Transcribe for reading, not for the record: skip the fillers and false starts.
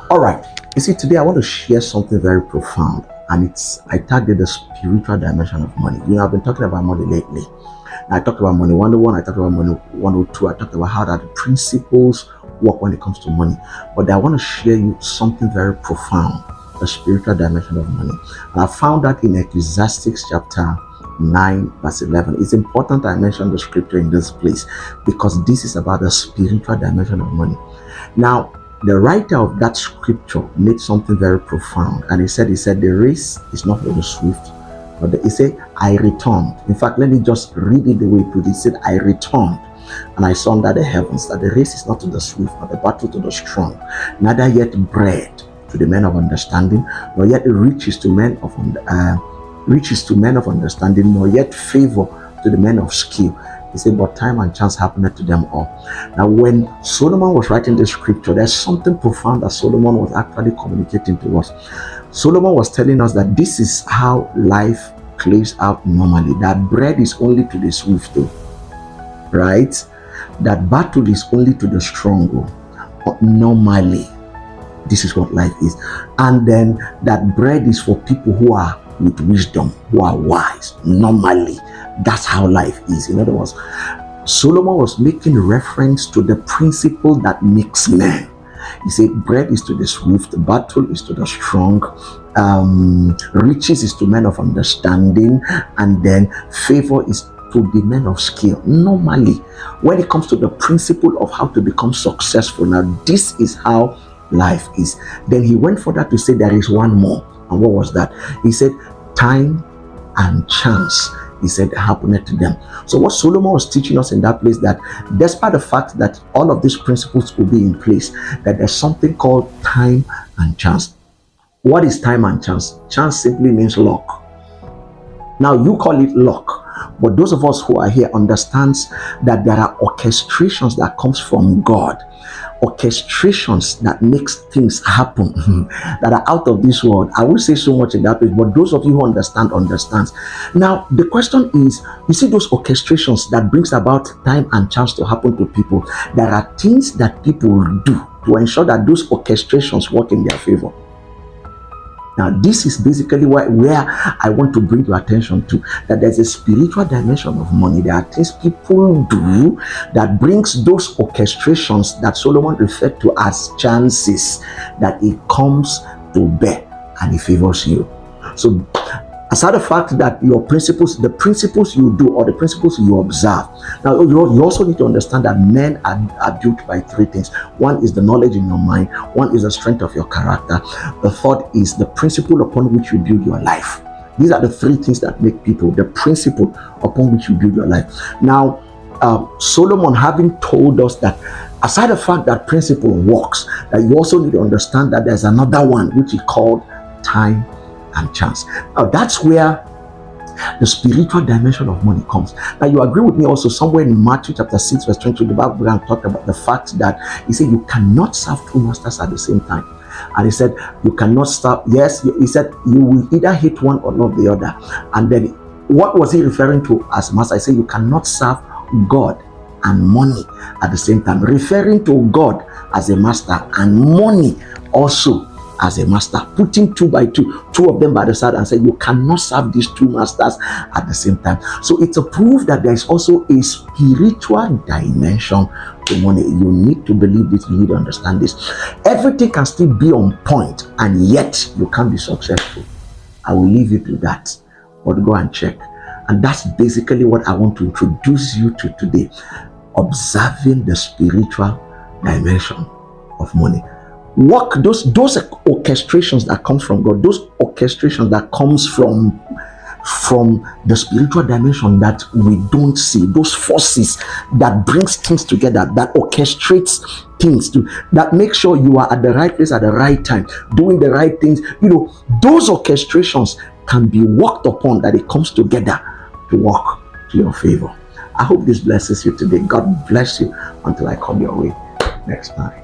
All right. You see, today I want to share something very profound, and I tagged it the spiritual dimension of money. I've been talking about money lately. I talked about money 101, I talked about money 102, I talked about how that the principles work when it comes to money. But I want to share you something very profound, the spiritual dimension of money. And I found that in Ecclesiastes chapter 9 verse 11. It's important I mention the scripture in this place because this is about the spiritual dimension of money. Now, the writer of that scripture made something very profound, and he said the race is not for the swift, but he said, I returned. In fact, let me just read it the way he put it. He said, I returned, and I saw under the heavens that the race is not to the swift, but the battle to the strong, neither yet bread to the men of understanding, nor yet riches to men of understanding, nor yet favor to the men of skill. He said, but time and chance happened to them all. Now, when Solomon was writing the scripture, there's something profound that Solomon was actually communicating to us. Solomon was telling us that this is how life plays out normally, that bread is only to the swift, right? That battle is only to the strong. Normally, this is what life is. And then that bread is for people who are with wisdom, who are wise. Normally, that's how life is. In other words, Solomon was making reference to the principle that makes men. He said, bread is to the swift, battle is to the strong, riches is to men of understanding, and then favor is to the men of skill. Normally, when it comes to the principle of how to become successful, now this is how life is. Then he went further to say there is one more. And what was that? He said, time and chance, he said, happened to them. So what Solomon was teaching us in that place, that despite the fact that all of these principles will be in place, that there's something called time and chance. What is time and chance? Chance simply means luck. Now you call it luck, but those of us who are here understands that there are orchestrations that comes from God, orchestrations that makes things happen that are out of this world. I will say so much in that place, but those of you who understands. Now the question is, you see those orchestrations that brings about time and chance to happen to people, there are things that people do to ensure that those orchestrations work in their favor. Now, this is basically where I want to bring your attention to, that there's a spiritual dimension of money. There are things people do that brings those orchestrations that Solomon referred to as chances, that it comes to bear and it favors you. So, aside the fact that your principles, the principles you do or the principles you observe. Now, you also need to understand that men are built by three things. One is the knowledge in your mind. One is the strength of your character. The third is the principle upon which you build your life. These are the three things that make people, the principle upon which you build your life. Now, Solomon having told us that aside the fact that principle works, that you also need to understand that there's another one which he called time and chance. Now that's where the spiritual dimension of money comes. Now you agree with me also somewhere in Matthew chapter 6 verse 22, the Bible talked about the fact that he said you cannot serve two masters at the same time. And he said you cannot serve, yes, he said you will either hate one or not the other. And then what was he referring to as master? I said you cannot serve God and money at the same time, referring to God as a master and money also as a master, putting two of them by the side and say you cannot serve these two masters at the same time. So it's a proof that there is also a spiritual dimension to money. You need to believe this, you need to understand this. Everything can still be on point and yet you can't be successful. I will leave you to that, but go and check. And that's basically what I want to introduce you to today, observing the spiritual dimension of money. Work those orchestrations that comes from God, those orchestrations that comes from the spiritual dimension that we don't see, those forces that brings things together, that orchestrates things to, that makes sure you are at the right place at the right time, doing the right things. Those orchestrations can be worked upon, that it comes together to work to your favor. I hope this blesses you today. God bless you until I come your way next time.